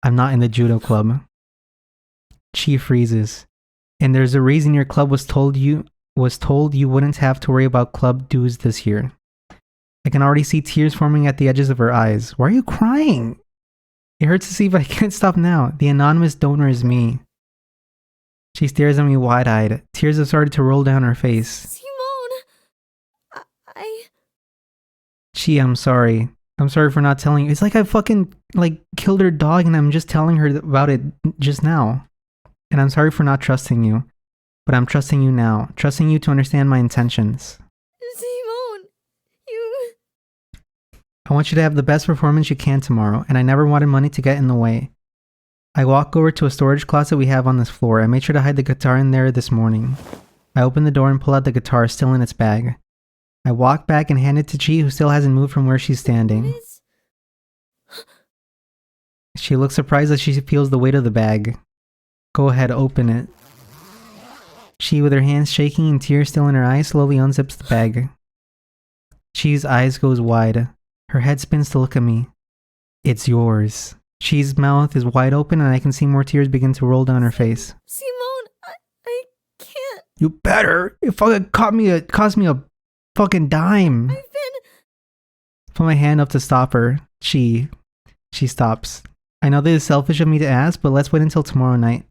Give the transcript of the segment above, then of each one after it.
I'm not in the judo club. Chi freezes. And there's a reason your club was told you wouldn't have to worry about club dues this year. I can already see tears forming at the edges of her eyes. Why are you crying? It hurts to see, but I can't stop now. The anonymous donor is me. She stares at me wide-eyed. Tears have started to roll down her face. Simone! Chi, I'm sorry. I'm sorry for not telling you. It's like I fucking, killed her dog and I'm just telling her about it just now. And I'm sorry for not trusting you. But I'm trusting you now. Trusting you to understand my intentions. Simone! You... I want you to have the best performance you can tomorrow, and I never wanted money to get in the way. I walk over to a storage closet we have on this floor. I made sure to hide the guitar in there this morning. I open the door and pull out the guitar still in its bag. I walk back and hand it to Chi, who still hasn't moved from where she's standing. She looks surprised as she feels the weight of the bag. Go ahead, open it. She, with her hands shaking and tears still in her eyes, slowly unzips the bag. Chi's eyes goes wide. Her head spins to look at me. It's yours. Chi's mouth is wide open and I can see more tears begin to roll down her face. Simone, I can't. You better. It fucking cost me a fucking dime. I've been... Put my hand up to stop her. She stops. I know this is selfish of me to ask, but let's wait until tomorrow night.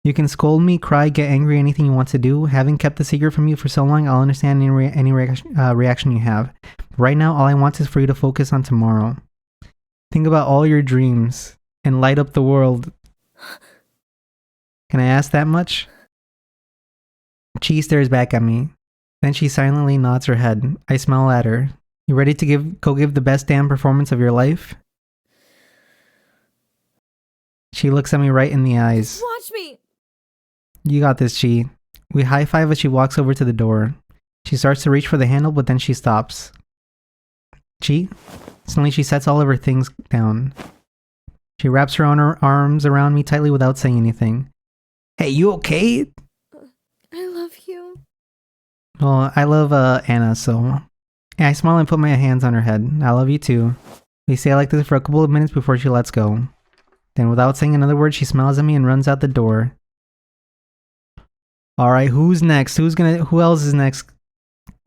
You can scold me, cry, get angry, anything you want to do. Having kept the secret from you for so long, I'll understand any reaction you have. Right now, all I want is for you to focus on tomorrow. Think about all your dreams and light up the world. Can I ask that much? Chi stares back at me. Then she silently nods her head. I smile at her. You ready to go give the best damn performance of your life? She looks at me right in the eyes. Watch me! You got this, Chi. We high-five as she walks over to the door. She starts to reach for the handle, but then she stops. Chi? Suddenly she sets all of her things down. She wraps her arms around me tightly without saying anything. Hey, you okay? I love you. Well, I love Anna, so... I smile and put my hands on her head. I love you too. We stay like this for a couple of minutes before she lets go. Then without saying another word, she smiles at me and runs out the door. Alright, who's next? Who else is next?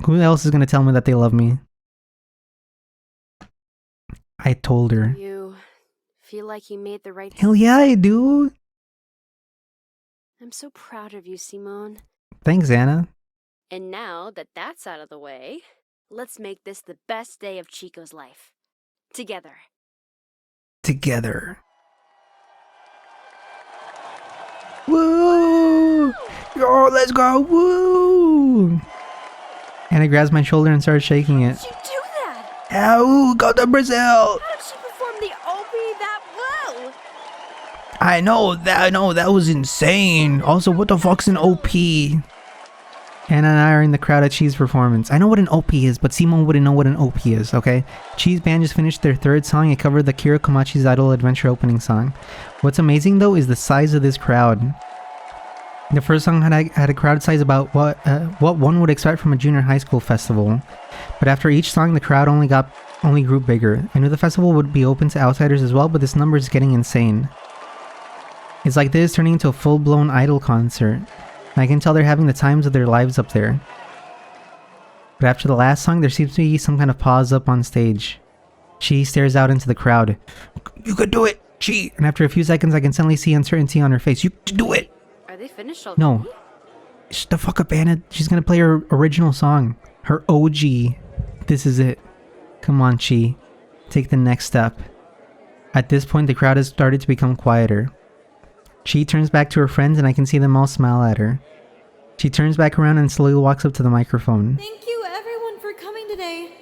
Who else is gonna tell me that they love me? I told her. You feel like you made the right Hell yeah, I do. I'm so proud of you, Simone. Thanks, Anna. And now that that's out of the way, let's make this the best day of Chico's life. Together. Together. Woo! Yo, let's go! Woo! Anna grabs my shoulder and starts shaking it. How'd you do that? Ow! Go to Brazil! How did she perform the OP that well? I know, that was insane. Also, what the fuck's an OP? Anna and I are in the crowd at Chi's performance. I know what an OP is, but Simone wouldn't know what an OP is, okay? Chi's band just finished their third song. It covered the Kimochii's Idol Adventure opening song. What's amazing though is the size of this crowd. The first song had a crowd size about what one would expect from a junior high school festival. But after each song, the crowd only grew bigger. I knew the festival would be open to outsiders as well, but this number is getting insane. It's like this turning into a full-blown Idol concert. I can tell they're having the times of their lives up there. But after the last song, there seems to be some kind of pause up on stage. Chi stares out into the crowd. You could do it, Chi! And after a few seconds, I can suddenly see uncertainty on her face. You could do it! Are they finished already? No. Shut the fuck up, Anna. She's gonna play her original song. Her OG. This is it. Come on, Chi. Take the next step. At this point, the crowd has started to become quieter. Chi turns back to her friends and I can see them all smile at her. She turns back around and slowly walks up to the microphone. Thank you everyone for coming today.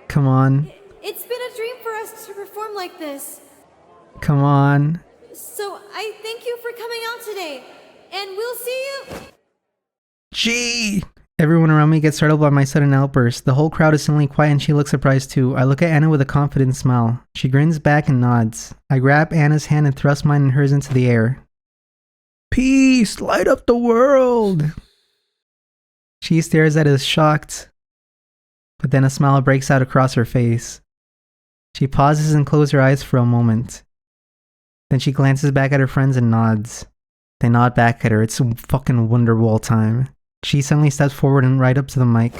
Come on. It's been a dream for us to perform like this. Come on. So I thank you for coming out today. And we'll see you. Chi! Everyone around me gets startled by my sudden outburst. The whole crowd is suddenly quiet and she looks surprised too. I look at Anna with a confident smile. She grins back and nods. I grab Anna's hand and thrust mine and hers into the air. Peace! Light up the world! She stares at us shocked. But then a smile breaks out across her face. She pauses and closes her eyes for a moment. Then she glances back at her friends and nods. They nod back at her. It's fucking Wonderwall time. She suddenly steps forward and right up to the mic. I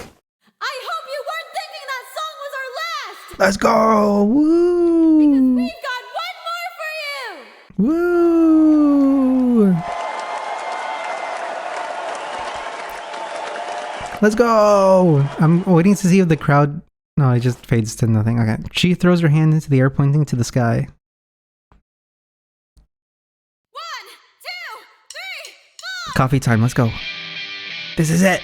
hope you weren't thinking that song was our last! Let's go! Because Woo! we've got one more for you! Woo! Let's go! I'm waiting to see if the crowd... No, it just fades to nothing. Okay. She throws her hand into the air, pointing to the sky. 1, 2, 3, 4! Coffee time, let's go. This is it!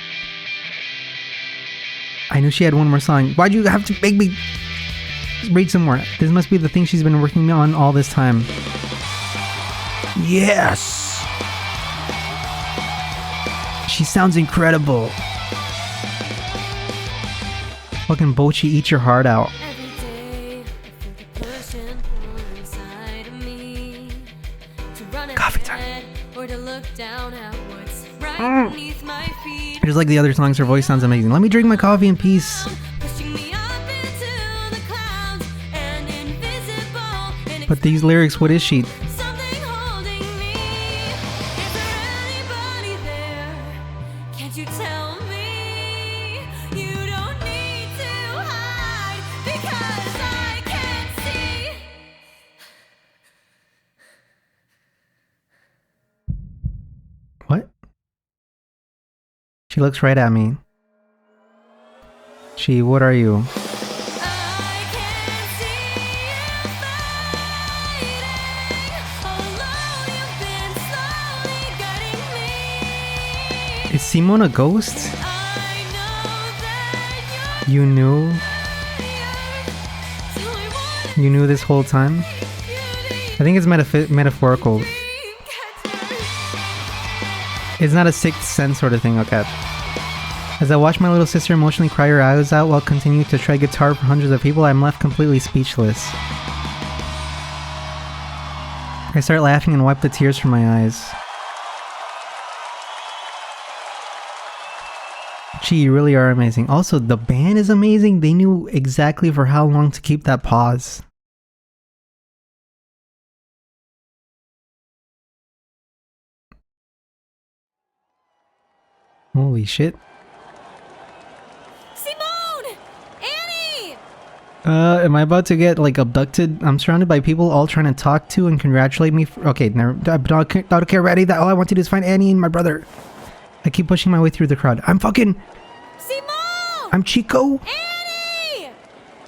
I knew she had one more song. Why'd you have to make me read some more? This must be the thing she's been working on all this time. Yes! She sounds incredible. Fucking Bochi, eat your heart out. Every day, I feel the push and pull inside of me to run Coffee ahead or to look down at what's right beneath my feet. Just like the other songs, her voice sounds amazing. Let me drink my coffee in peace. Pushing me up into the clouds and invisible. And But these lyrics, what is she? something holding me. Is there anybody there? Can't you tell me? You don't need to hide because I can't see. What? She looks right at me. What are you? I can't see you fading. Although you've been slowly guiding me. Is Simone a ghost? I know that You knew? you're so I want You knew this whole time? I think it's metaphorical. It's not a sixth sense sort of thing, okay. As I watch my little sister emotionally cry her eyes out while continuing to try guitar for hundreds of people, I'm left completely speechless. I start laughing and wipe the tears from my eyes. Gee, you really are amazing. Also, the band is amazing. They knew exactly for how long to keep that pause. Holy shit. Simone! Annie! Am I about to get, like, abducted? I'm surrounded by people all trying to talk to and congratulate me for— okay, never— I don't care about any of that. All I want to do is find Annie and my brother. I keep pushing my way through the crowd. I'm Chico! Annie!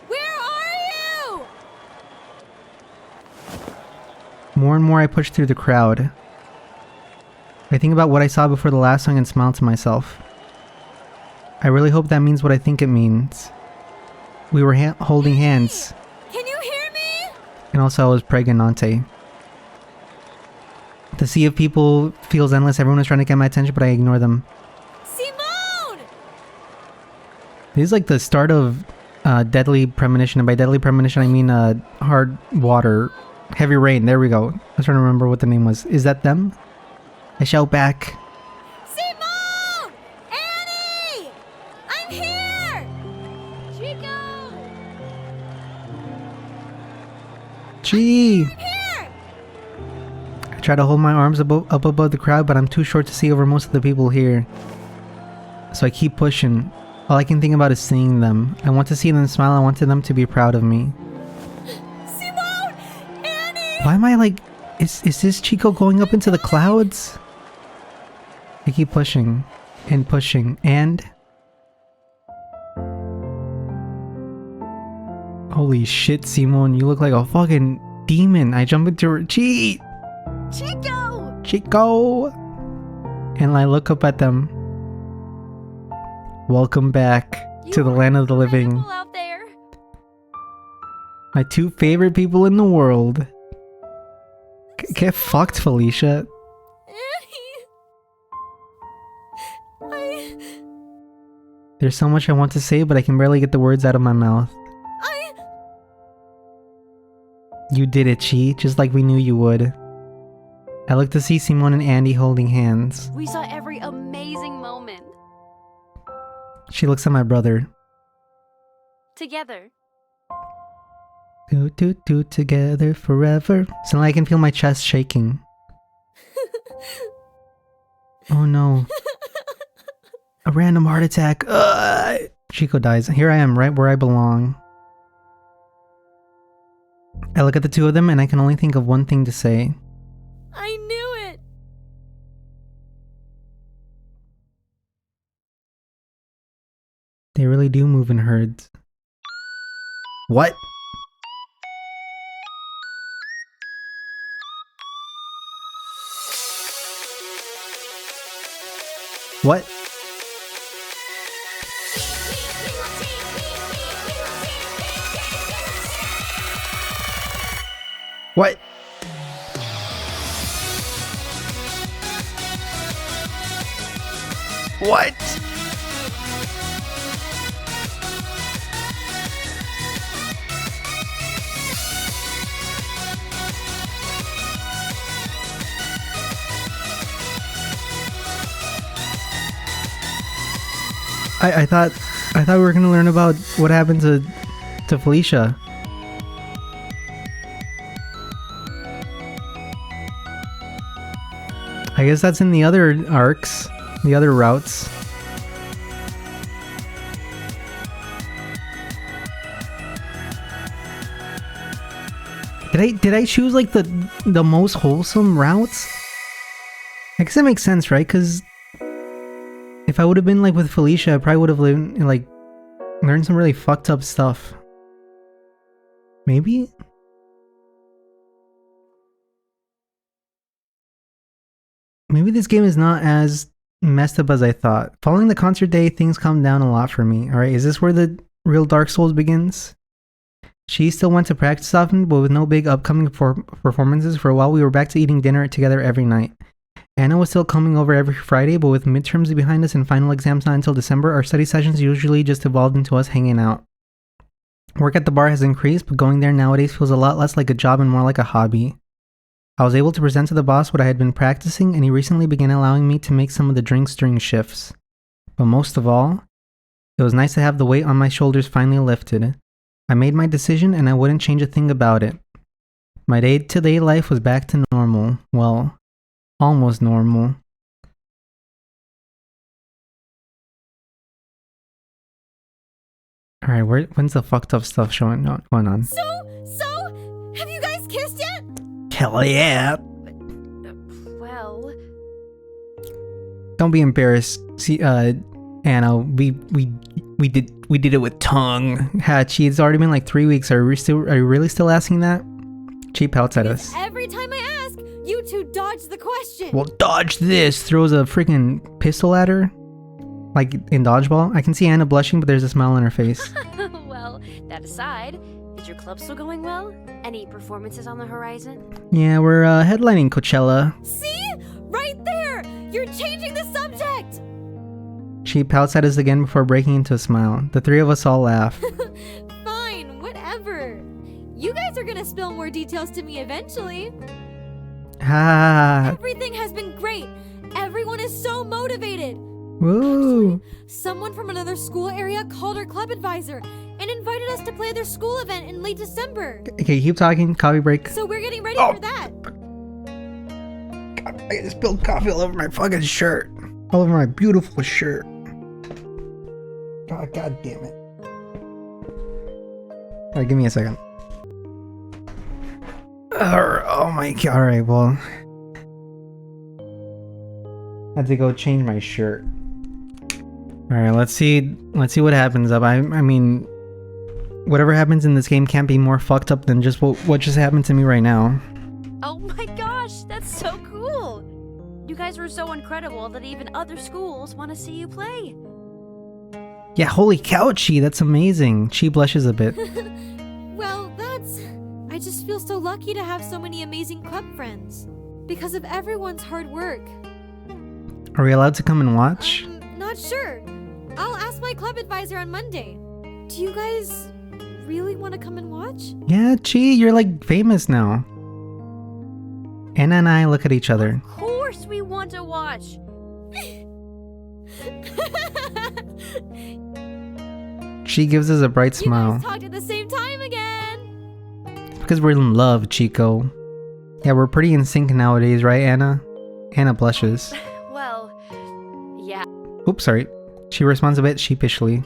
Where are you? More and more I push through the crowd. I think about what I saw before the last song and smile to myself. I really hope that means what I think it means. We were holding hands. Can you hear me? And also I was pregnante. The sea of people feels endless. Everyone is trying to get my attention, but I ignore them. Simone! This is like the start of Deadly Premonition. And by Deadly Premonition, I mean hard water. Heavy rain. There we go. I was trying to remember what the name was. Is that them? I shout back. Simone! Annie! I'm here! Chico! Gee! I'm here! I try to hold my arms up above the crowd, but I'm too short to see over most of the people here. So I keep pushing. All I can think about is seeing them. I want to see them smile. I wanted them to be proud of me. Simone! Annie! Why am I like... Is this Chico going up into the clouds? I keep pushing and pushing and... Holy shit, Simone, you look like a fucking demon. I jump into her... Chico! And I look up at them. Welcome back to the land of the living. Out there. My two favorite people in the world. Get fucked, Felicia. Annie! There's so much I want to say, but I can barely get the words out of my mouth. You did it, Chi, just like we knew you would. I look to see Simone and Andy holding hands. We saw every amazing moment. She looks at my brother. Together. Do together forever. Suddenly I can feel my chest shaking. Oh no. A random heart attack. Chico dies. Here I am, right where I belong. I look at the two of them and I can only think of one thing to say. I knew it! They really do move in herds. What? What? What? What? I thought we were gonna learn about what happened to Felicia. I guess that's in the other arcs, the other routes. Did I choose like the most wholesome routes? I guess that makes sense, right? Because if I would have been like with Felicia, I probably would have learned some really fucked up stuff. Maybe? Maybe this game is not as messed up as I thought. Following the concert day, things calmed down a lot for me. Alright, is this where the real Dark Souls begins? She still went to practice often, but with no big upcoming performances. For a while, we were back to eating dinner together every night. Anna was still coming over every Friday, but with midterms behind us and final exams not until December, our study sessions usually just evolved into us hanging out. Work at the bar has increased, but going there nowadays feels a lot less like a job and more like a hobby. I was able to present to the boss what I had been practicing, and he recently began allowing me to make some of the drinks during shifts. But most of all, it was nice to have the weight on my shoulders finally lifted. I made my decision and I wouldn't change a thing about it. My day-to-day life was back to normal. Well, almost normal. Alright, when's the fucked up stuff going on? So, have you guys kissed yet? Hell yeah! Well, Don't be embarrassed. See, Anna, we did it with tongue. Hachi, it's already been like 3 weeks. Are you really still asking that? She pouts at us. Every time I ask, you two dodge the question. Well, dodge this! Throws a freaking pistol at her. Like in dodgeball. I can see Anna blushing, but there's a smile on her face. well, that aside, is your club still going well? Any performances on the horizon? Yeah, we're headlining Coachella. See? Right there! You're changing the subject! She pouts at us again before breaking into a smile. The three of us all laugh. Fine, whatever. You guys are gonna spill more details to me eventually. Ha! Everything has been great. Everyone is so motivated. Woo! Someone from another school area called our club advisor and invited us to play their school event in late December. Okay, keep talking. Coffee break. So we're getting ready for that. God, I spilled coffee all over my fucking shirt. All over my beautiful shirt. God damn it. Alright, give me a second. Oh my god. Alright, well. I had to go change my shirt. Alright, let's see what happens up. I mean, whatever happens in this game can't be more fucked up than just what just happened to me right now. Oh my gosh, that's so cool! You guys were so incredible that even other schools want to see you play. Yeah, holy cow, Chi, that's amazing. Chi blushes a bit. Well, I just feel so lucky to have so many amazing club friends. Because of everyone's hard work. Are we allowed to come and watch? Not sure. I'll ask my club advisor on Monday. Do you guys really want to come and watch? Yeah, Chi, you're like famous now. Anna and I look at each other. Of course we want to watch! She gives us a bright You smile. guys talked at the same time again! because we're in love, Chico. Yeah, we're pretty in sync nowadays, right, Anna? Anna blushes. Well, yeah. Oops, sorry. She responds a bit sheepishly.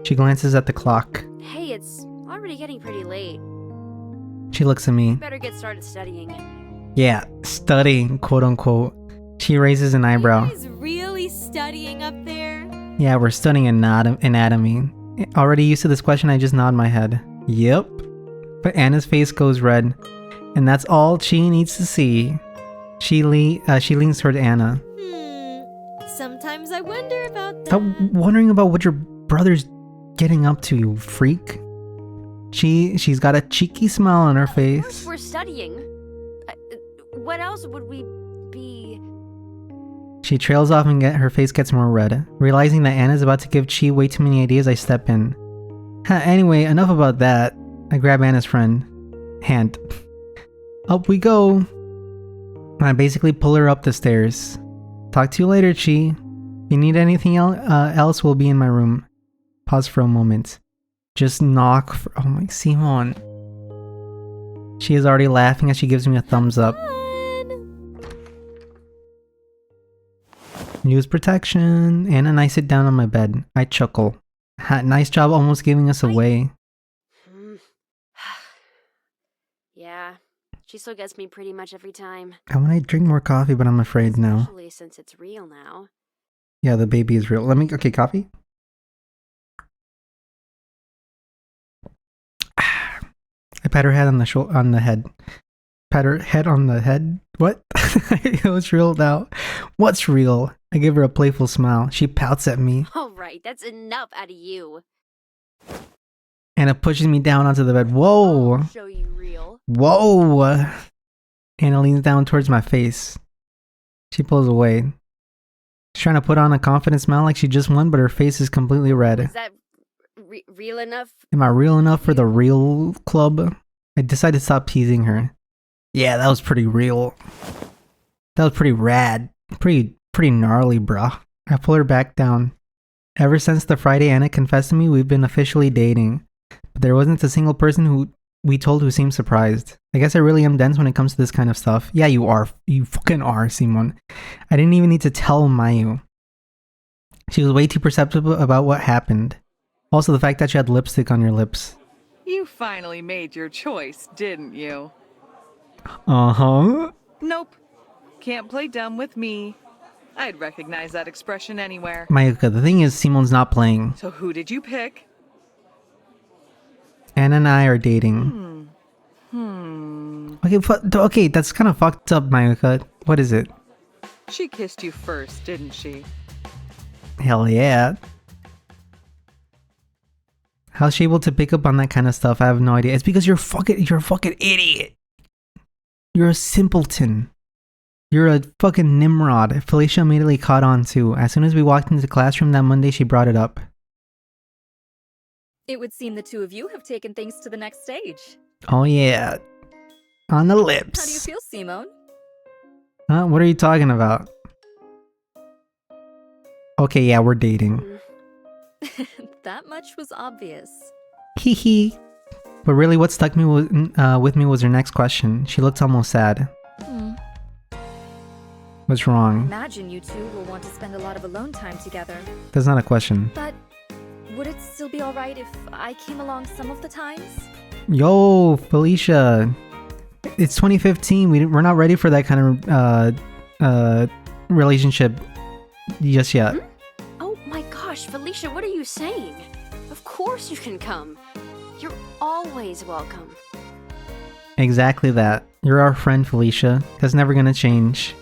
She glances at the clock. Hey, it's already getting pretty late. She looks at me. Better get started studying. Yeah, studying, quote unquote. She raises an eyebrow. You guys really studying up there? Yeah, we're studying anatomy. Already used to this question, I just nod my head. Yep. But Anna's face goes red, and that's all she needs to see. She leans toward Anna. Sometimes I wonder about that. I'm wondering about what your brother's getting up to, you freak. She's got a cheeky smile on her Of course face. we're studying. What else would we be? She trails off and her face gets more red. Realizing that Anna's about to give Chi way too many ideas, I step in. Anyway, enough about that. I grab Anna's hand. Up we go. I basically pull her up the stairs. Talk to you later, Chi. If you need anything else, we'll be in my room. Pause for a moment. Just knock for— oh my, Simon. She is already laughing as she gives me a thumbs up. Use protection. Anna and I sit down on my bed. I chuckle. Nice job almost giving us away. Yeah, she still gets me pretty much every time. I want to drink more coffee, but I'm afraid now. Especially since it's real now. Yeah, the baby is real. Okay, coffee? I pat her head on the head. Pat her head on the head? What? What's real now? What's real? I give her a playful smile. She pouts at me. Alright, that's enough out of you. Anna pushes me down onto the bed. Whoa! I'll show you real. Whoa! Anna leans down towards my face. She pulls away. She's trying to put on a confident smile like she just won, but her face is completely red. Is that real enough? Am I real enough for the real club? I decide to stop teasing her. Yeah, that was pretty real. That was pretty rad. Pretty gnarly, bruh. I pull her back down. Ever since the Friday Anna confessed to me, we've been officially dating. But there wasn't a single person who we told who seemed surprised. I guess I really am dense when it comes to this kind of stuff. Yeah, you are. You fucking are, Simon. I didn't even need to tell Mayu. She was way too perceptive about what happened. Also, the fact that you had lipstick on your lips. You finally made your choice, didn't you? Uh-huh. Nope. Can't play dumb with me. I'd recognize that expression anywhere. Mayuka, the thing is, Simon's not playing. So who did you pick? Anna and I are dating. Okay, that's kind of fucked up, Mayuka. What is it? She kissed you first, didn't she? Hell yeah. How's she able to pick up on that kind of stuff? I have no idea. It's because you're a fucking idiot. You're a simpleton. You're a fucking Nimrod. Felicia immediately caught on too. As soon as we walked into the classroom that Monday, she brought it up. It would seem the two of you have taken things to the next stage. Oh yeah. On the lips. How do you feel, Simone? Huh? What are you talking about? Okay, yeah, we're dating. That much was obvious. Hee hee. But really what stuck me with me was her next question. She looked almost sad. What's wrong? Imagine you two will want to spend a lot of alone time together. That's not a question. But would it still be alright if I came along some of the times? Yo, Felicia. It's 2015. We're not ready for that kind of relationship just yet. Oh my gosh, Felicia, what are you saying? Of course you can come. You're always welcome. Exactly that. You're our friend, Felicia. That's never gonna change.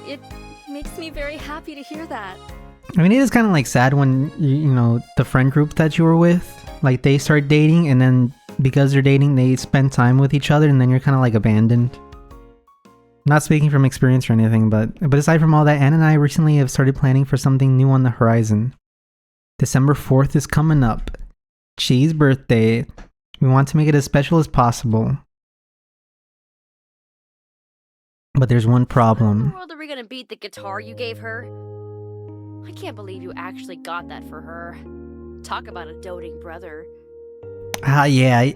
It makes me very happy to hear that. I mean, it is kind of like sad when, you know, the friend group that you were with, like they start dating and then because they're dating, they spend time with each other and then you're kind of like abandoned. Not speaking from experience or anything, but aside from all that, Anna and I recently have started planning for something new on the horizon. December 4th is coming up. Chi's birthday. We want to make it as special as possible. But there's one How in problem. the world are we gonna beat the guitar you gave her? I can't believe you actually got that for her. Talk about a doting brother. Yeah,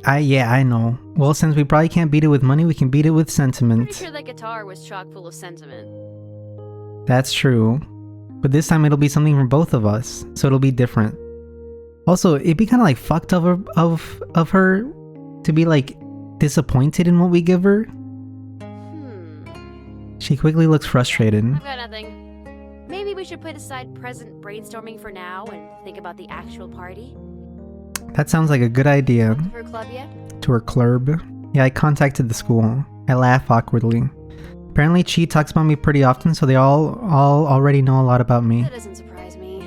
I know. Well, since we probably can't beat it with money, we can beat it with Pretty sentiment. sure that guitar was chock full of sentiment. That's true. But this time it'll be something from both of us, so it'll be different. Also, it'd be kind of like fucked of her to be like disappointed in what we give her. She quickly looks frustrated. I've got nothing. Maybe we should put aside present brainstorming for now and think about the actual party. That sounds like a good idea. To her club yet? To her club? Yeah, I contacted the school. I laugh awkwardly. Apparently Chi talks about me pretty often, so they all already know a lot about me. That doesn't surprise me.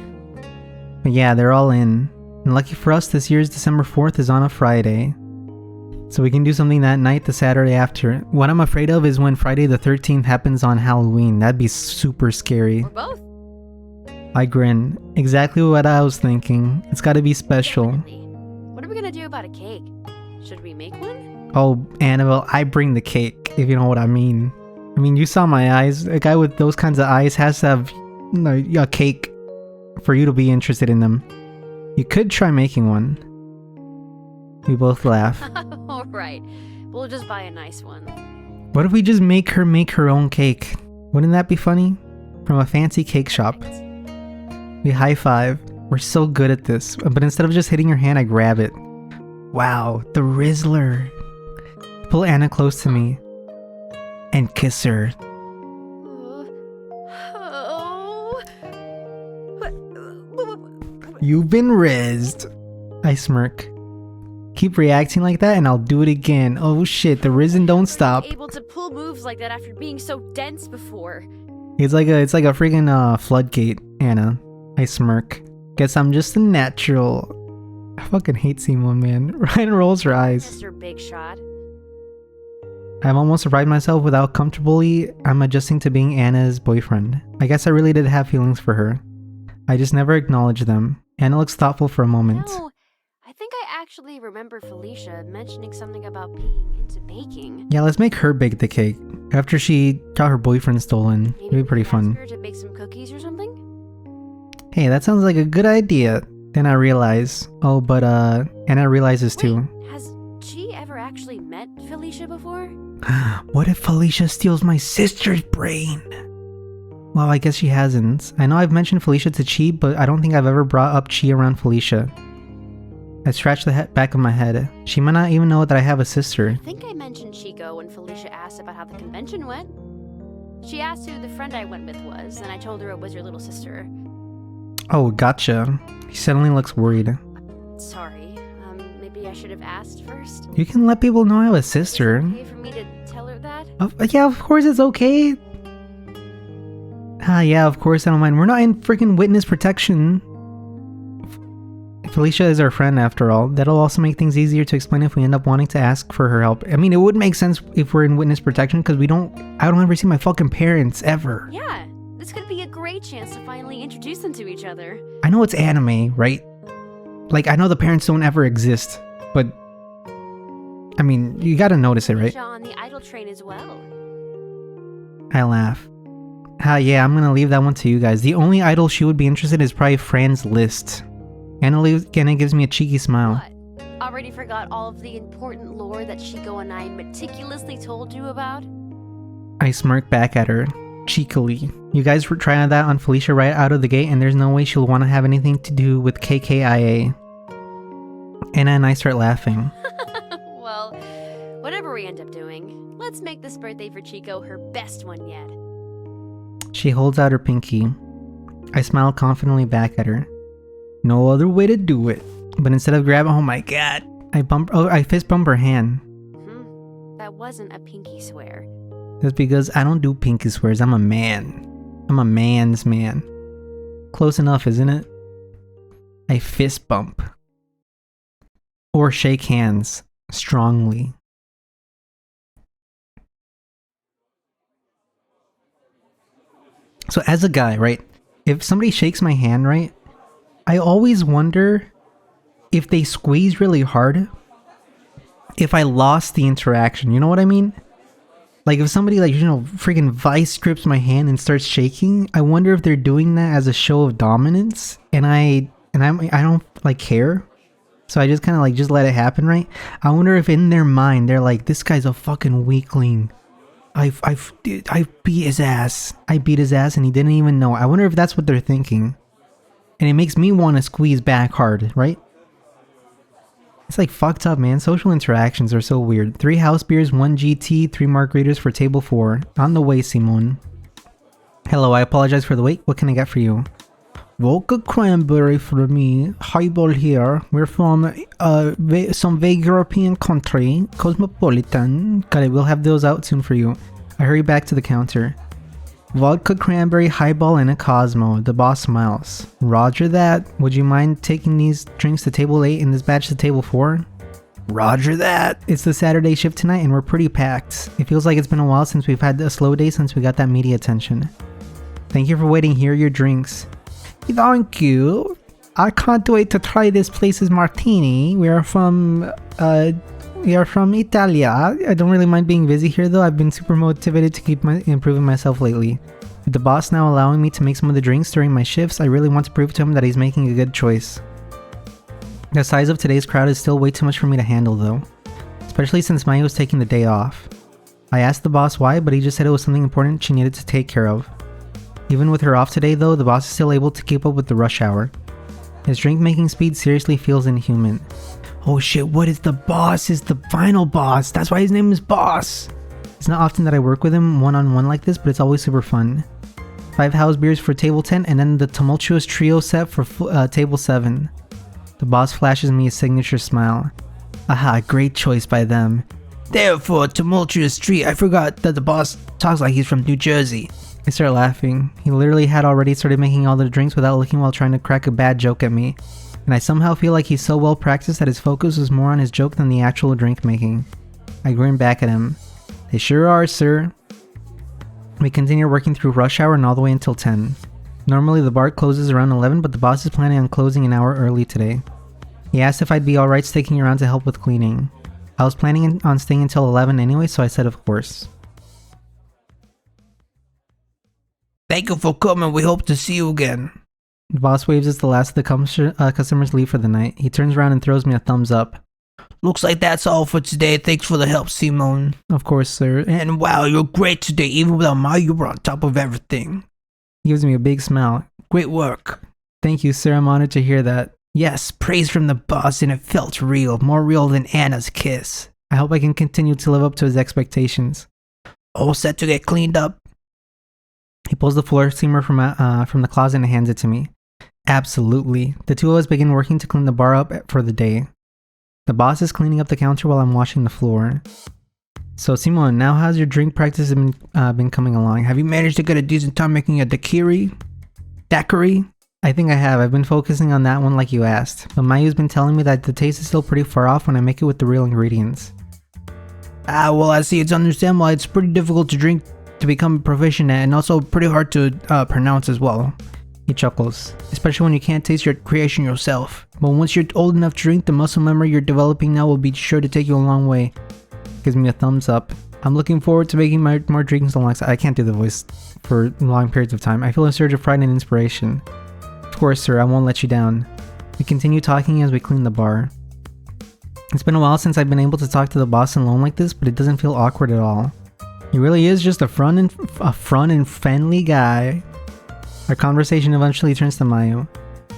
But yeah, they're all in. And lucky for us, this year's December 4th is on a Friday. So we can do something that night, the Saturday after. What I'm afraid of is when Friday the 13th happens on Halloween. That'd be super scary. Or both. I grin. Exactly what I was thinking. It's gotta be special. Definitely. What are we gonna do about a cake? Should we make one? Oh, Annabelle, I bring the cake, if you know what I mean. I mean, you saw my eyes. A guy with those kinds of eyes has to have a cake for you to be interested in them. You could try making one. We both laugh. Alright, we'll just buy a nice one. What if we just make her own cake? Wouldn't that be funny? From a fancy cake shop. We high five. We're so good at this. But instead of just hitting her hand, I grab it. Wow, the Rizzler. Pull Anna close to me. And kiss her. Oh. You've been rizzed. I smirk. Keep reacting like that and I'll do it again. Oh shit, the risen don't stop. Able to pull moves like that after being so dense before. It's like a freaking floodgate, Anna. I smirk. Guess I'm just a natural. I fucking hate Simone, man. Ryan rolls her eyes. Mr. Big Shot. I've almost arrived myself without comfortably. I'm adjusting to being Anna's boyfriend. I guess I really did have feelings for her. I just never acknowledged them. Anna looks thoughtful for a moment. No, I think I actually remember Felicia mentioning something about being into baking. Yeah, let's make her bake the cake. After she got her boyfriend stolen. It'd be pretty fun. Ask her to bake some cookies or something? Hey, that sounds like a good idea. Then I realize. Oh, but Anna realizes too. Wait, has she ever actually met Felicia before? What if Felicia steals my sister's brain? Well, I guess she hasn't. I know I've mentioned Felicia to Chi, but I don't think I've ever brought up Chi around Felicia. I scratch the back of my head. She might not even know that I have a sister. I think I mentioned Chico when Felicia asked about how the convention went. She asked who the friend I went with was, and I told her it was your little sister. Oh, gotcha. He suddenly looks worried. Sorry, maybe I should have asked first. You can let people know I have a sister. Is it okay for me to tell her that? Yeah, of course it's okay. Yeah, of course I don't mind. We're not in freaking witness protection. Felicia is our friend after all. That'll also make things easier to explain if we end up wanting to ask for her help. I mean, it would make sense if we're in witness protection because I don't ever see my fucking parents ever. Yeah, this could be a great chance to finally introduce them to each other. I know it's anime, right? Like, I know the parents don't ever exist, but I mean, you gotta notice it, right? Felicia on the idol train as well. I laugh. Yeah, I'm gonna leave that one to you guys. The only idol she would be interested in is probably Fran's List. Anna gives me a cheeky smile. What? Already forgot all of the important lore that Chico and I meticulously told you about? I smirk back at her, cheekily. You guys were trying that on Felicia right out of the gate, and there's no way she'll want to have anything to do with KKIA. Anna and I start laughing. Well, whatever we end up doing, let's make this birthday for Chico her best one yet. She holds out her pinky. I smile confidently back at her. No other way to do it. But instead of grabbing, oh my god, I fist bump her hand. That wasn't a pinky swear. That's because I don't do pinky swears. I'm a man. I'm a man's man. Close enough, isn't it? I fist bump. Or shake hands. Strongly. So as a guy, right? If somebody shakes my hand, right? I always wonder if they squeeze really hard, if I lost the interaction. You know what I mean? Like if somebody freaking vice grips my hand and starts shaking, I wonder if they're doing that as a show of dominance, and I don't care. So I just kind of like just let it happen, right? I wonder if in their mind they're like, this guy's a fucking weakling. I beat his ass. I beat his ass and he didn't even know. I wonder if that's what they're thinking. And it makes me want to squeeze back hard, right? It's like fucked up, man. Social interactions are so weird. 3 house beers, 1 GT, 3 margaritas for table 4. On the way, Simon. Hello, I apologize for the wait. What can I get for you? Vodka cranberry for me. Highball here. We're from some vague European country. Cosmopolitan. Got it, we'll have those out soon for you. I hurry back to the counter. Vodka cranberry, highball, and a Cosmo. The boss smiles. Roger that. Would you mind taking these drinks to table 8 and this batch to table 4? Roger that. It's the Saturday shift tonight and we're pretty packed. It feels like it's been a while since we've had a slow day since we got that media attention. Thank you for waiting. Here are your drinks. Thank you. I can't wait to try this place's martini. We are from Italia. I don't really mind being busy here though. I've been super motivated to keep improving myself lately. With the boss now allowing me to make some of the drinks during my shifts, I really want to prove to him that he's making a good choice. The size of today's crowd is still way too much for me to handle though, especially since Maya was taking the day off. I asked the boss why, but he just said it was something important she needed to take care of. Even with her off today though, the boss is still able to keep up with the rush hour. His drink making speed seriously feels inhuman. Oh shit, what is the boss? Is the final boss. That's why his name is Boss. It's not often that I work with him one-on-one like this, but it's always super fun. 5 house beers for table 10 and then the tumultuous trio set for table 7. The boss flashes me a signature smile. Aha, great choice by them. Therefore, tumultuous trio. I forgot that the boss talks like he's from New Jersey. I start laughing. He literally had already started making all the drinks without looking while trying to crack a bad joke at me. And I somehow feel like he's so well practiced that his focus was more on his joke than the actual drink making. I grin back at him. They sure are, sir. We continue working through rush hour and all the way until 10. Normally the bar closes around 11, but the boss is planning on closing an hour early today. He asked if I'd be alright sticking around to help with cleaning. I was planning on staying until 11 anyway, so I said of course. Thank you for coming. We hope to see you again. The boss waves as the last of the customers leave for the night. He turns around and throws me a thumbs up. Looks like that's all for today. Thanks for the help, Simon. Of course, sir. And wow, you're great today. Even without Maya, you were on top of everything. He gives me a big smile. Great work. Thank you, sir. I'm honored to hear that. Yes, praise from the boss, and it felt real. More real than Anna's kiss. I hope I can continue to live up to his expectations. All set to get cleaned up? He pulls the floor steamer from the closet and hands it to me. Absolutely. The two of us begin working to clean the bar up for the day. The boss is cleaning up the counter while I'm washing the floor. So Simon, now how's your drink practice been coming along? Have you managed to get a decent time making a daiquiri? Daiquiri? I think I have. I've been focusing on that one like you asked. But Mayu's been telling me that the taste is still pretty far off when I make it with the real ingredients. Well, I see. It's understandable. It's pretty difficult to become proficient at, and also pretty hard to pronounce as well. He chuckles, especially when you can't taste your creation yourself. But once you're old enough to drink, the muscle memory you're developing now will be sure to take you a long way. Gives me a thumbs up. I'm looking forward to making more drinks alongside. I can't do the voice for long periods of time. I feel a surge of pride and inspiration. Of course, sir, I won't let you down. We continue talking as we clean the bar. It's been a while since I've been able to talk to the boss alone like this, but it doesn't feel awkward at all. He really is just a fun and friendly guy. Our conversation eventually turns to Mayu.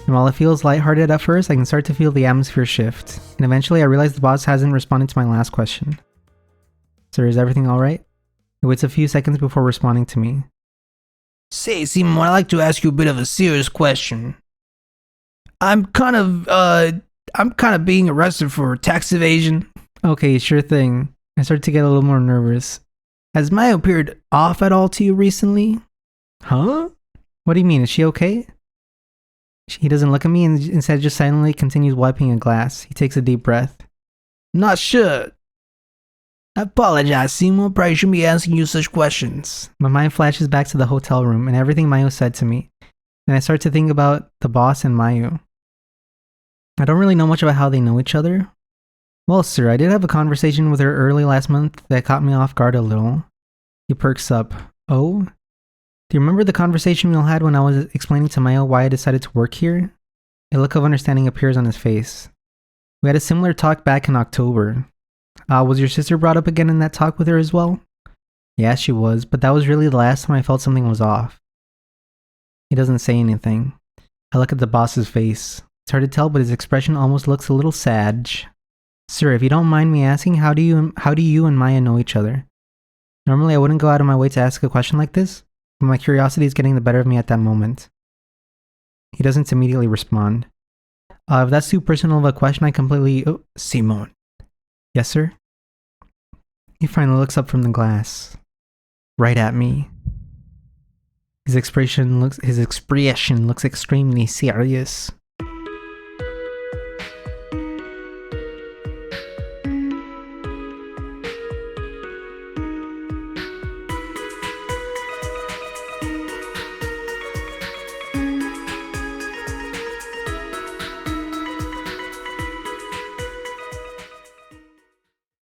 And while it feels lighthearted at first, I can start to feel the atmosphere shift. And eventually I realize the boss hasn't responded to my last question. Sir, is everything alright? He waits a few seconds before responding to me. Say, Simon, I'd like to ask you a bit of a serious question. I'm kind of being arrested for tax evasion. Okay, sure thing. I start to get a little more nervous. Has Maya appeared off at all to you recently? Huh? What do you mean? Is she okay? He doesn't look at me and instead just silently continues wiping a glass. He takes a deep breath. Not sure. I apologize, Simon. Probably shouldn't be asking you such questions. My mind flashes back to the hotel room and everything Mayu said to me. And I start to think about the boss and Mayu. I don't really know much about how they know each other. Well, sir, I did have a conversation with her early last month that caught me off guard a little. He perks up. Oh? Do you remember the conversation we all had when I was explaining to Mayu why I decided to work here? A look of understanding appears on his face. We had a similar talk back in October. Was your sister brought up again in that talk with her as well? Yeah, she was, but that was really the last time I felt something was off. He doesn't say anything. I look at the boss's face. It's hard to tell, but his expression almost looks a little sad. Sir, if you don't mind me asking, how do you and Maya know each other? Normally I wouldn't go out of my way to ask a question like this, but my curiosity is getting the better of me at that moment. He doesn't immediately respond. If that's too personal of a question, I completely... Oh, Simone. Yes, sir? He finally looks up from the glass. Right at me. His expression looks extremely serious.